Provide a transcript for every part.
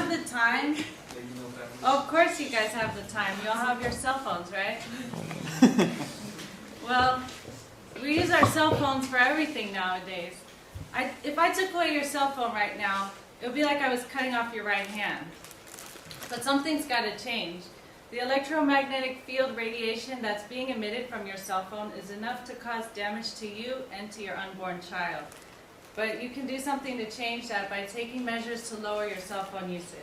have the time. Oh, of course you guys have the time. You all have your cell phones, right? Well, we use our cell phones for everything nowadays. If I took away your cell phone right now, it would be like I was cutting off your right hand. But something's got to change. The electromagnetic field radiation that's being emitted from your cell phone is enough to cause damage to you and to your unborn child. But you can do something to change that by taking measures to lower your cell phone usage.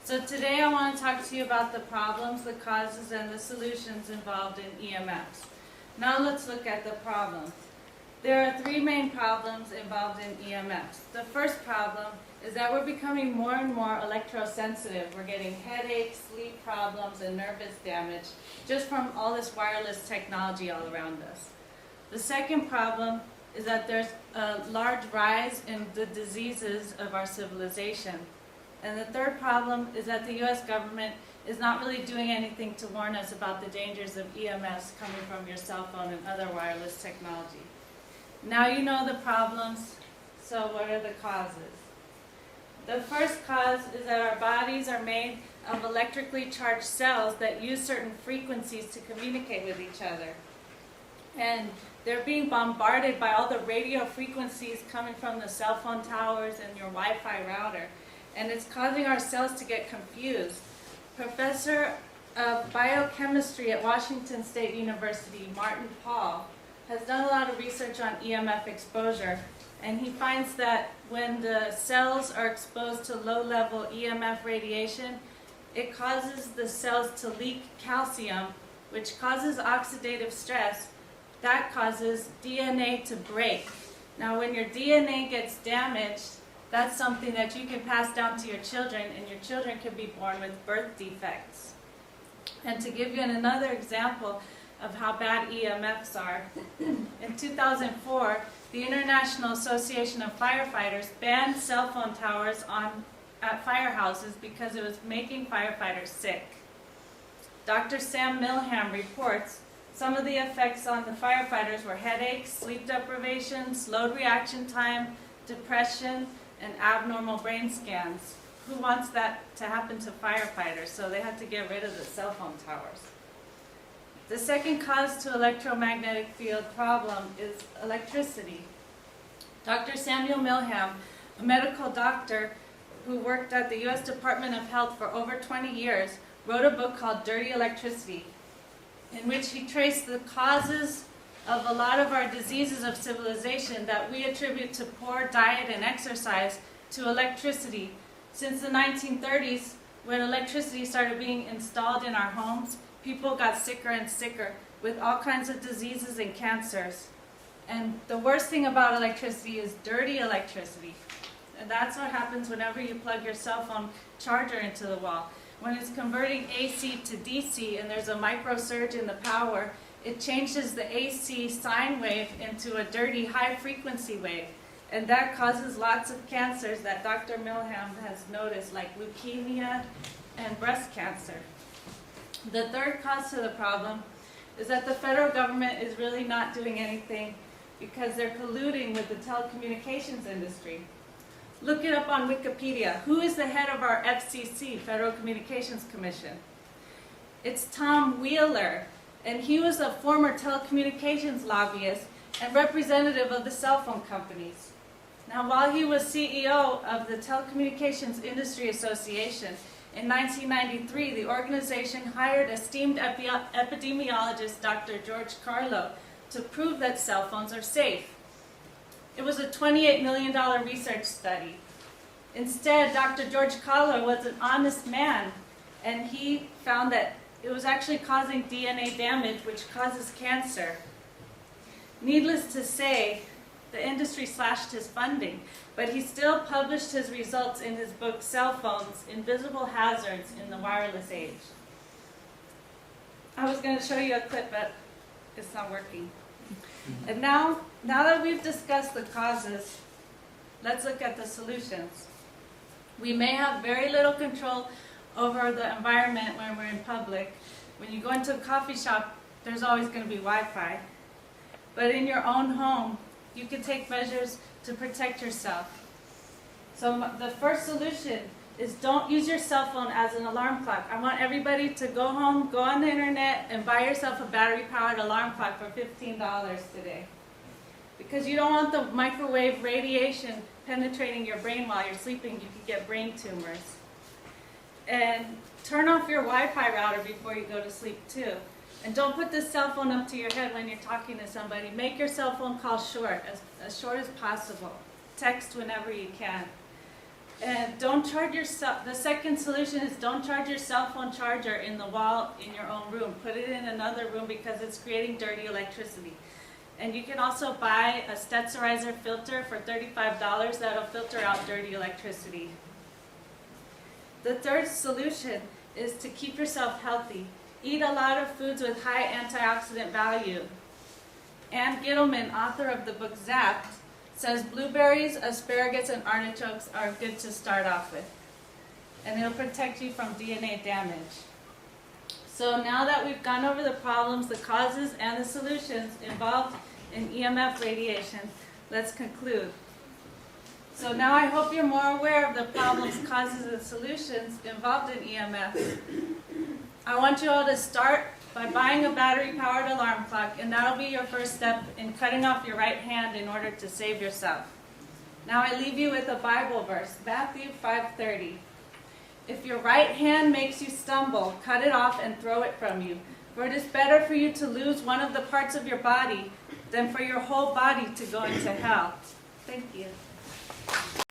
So today I want to talk to you about the problems, the causes, and the solutions involved in EMFs. Now let's look at the problems. There are three main problems involved in EMFs. The first problem is that we're becoming more and more electrosensitive. We're getting headaches, sleep problems, and nervous damage just from all this wireless technology all around us. The second problem is that there's a large rise in the diseases of our civilization. And the third problem is that the US government is not really doing anything to warn us about the dangers of EMFs coming from your cell phone and other wireless technology. Now you know the problems, so what are the causes? The first cause is that our bodies are made of electrically charged cells that use certain frequencies to communicate with each other. And they're being bombarded by all the radio frequencies coming from the cell phone towers and your Wi-Fi router. And it's causing our cells to get confused. Professor of biochemistry at Washington State University, Martin Paul, has done a lot of research on EMF exposure. And he finds that when the cells are exposed to low-level EMF radiation, it causes the cells to leak calcium, which causes oxidative stress. That causes DNA to break. Now, when your DNA gets damaged, that's something that you can pass down to your children, and your children can be born with birth defects. And to give you another example of how bad EMFs are, in 2004, the International Association of Firefighters banned cell phone towers at firehouses because it was making firefighters sick. Dr. Sam Milham reports some of the effects on the firefighters were headaches, sleep deprivation, slowed reaction time, depression, and abnormal brain scans. Who wants that to happen to firefighters? So they had to get rid of the cell phone towers. The second cause to electromagnetic field problem is electricity. Dr. Samuel Milham, a medical doctor who worked at the U.S. Department of Health for over 20 years, wrote a book called Dirty Electricity, in which he traced the causes of a lot of our diseases of civilization that we attribute to poor diet and exercise to electricity. Since the 1930s, when electricity started being installed in our homes, people got sicker and sicker with all kinds of diseases and cancers. And the worst thing about electricity is dirty electricity. And that's what happens whenever you plug your cell phone charger into the wall. When it's converting AC to DC and there's a micro surge in the power, it changes the AC sine wave into a dirty high frequency wave. And that causes lots of cancers that Dr. Milham has noticed, like leukemia and breast cancer. The third cause to the problem is that the federal government is really not doing anything because they're colluding with the telecommunications industry. Look it up on Wikipedia. Who is the head of our FCC, Federal Communications Commission? It's Tom Wheeler, and he was a former telecommunications lobbyist and representative of the cell phone companies. Now, while he was CEO of the Telecommunications Industry Association, in 1993, the organization hired esteemed epidemiologist Dr. George Carlo to prove that cell phones are safe. It was a $28 million research study. Instead, Dr. George Carlo was an honest man, and he found that it was actually causing DNA damage, which causes cancer. Needless to say, the industry slashed his funding, but he still published his results in his book, Cell Phones, Invisible Hazards in the Wireless Age. I was going to show you a clip, but it's not working. And now that we've discussed the causes, let's look at the solutions. We may have very little control over the environment when we're in public. When you go into a coffee shop, there's always going to be Wi-Fi. But in your own home, you can take measures to protect yourself. So the first solution is don't use your cell phone as an alarm clock. I want everybody to go home, go on the internet, and buy yourself a battery-powered alarm clock for $15 today. Because you don't want the microwave radiation penetrating your brain while you're sleeping. You could get brain tumors. And turn off your Wi-Fi router before you go to sleep too. And don't put the cell phone up to your head when you're talking to somebody. Make your cell phone call short as possible. Text whenever you can. And don't charge your the second solution is don't charge your cell phone charger in the wall in your own room. Put it in another room because it's creating dirty electricity. And you can also buy a Stetzerizer filter for $35 that'll filter out dirty electricity. The third solution is to keep yourself healthy. Eat a lot of foods with high antioxidant value. Ann Gittleman, author of the book Zapped, says blueberries, asparagus, and artichokes are good to start off with. And it'll protect you from DNA damage. So now that we've gone over the problems, the causes, and the solutions involved in EMF radiation, let's conclude. So now I hope you're more aware of the problems, causes, and solutions involved in EMF. I want you all to start by buying a battery-powered alarm clock, and that'll be your first step in cutting off your right hand in order to save yourself. Now I leave you with a Bible verse, Matthew 5:30. If your right hand makes you stumble, cut it off and throw it from you. For it is better for you to lose one of the parts of your body than for your whole body to go into hell. Thank you.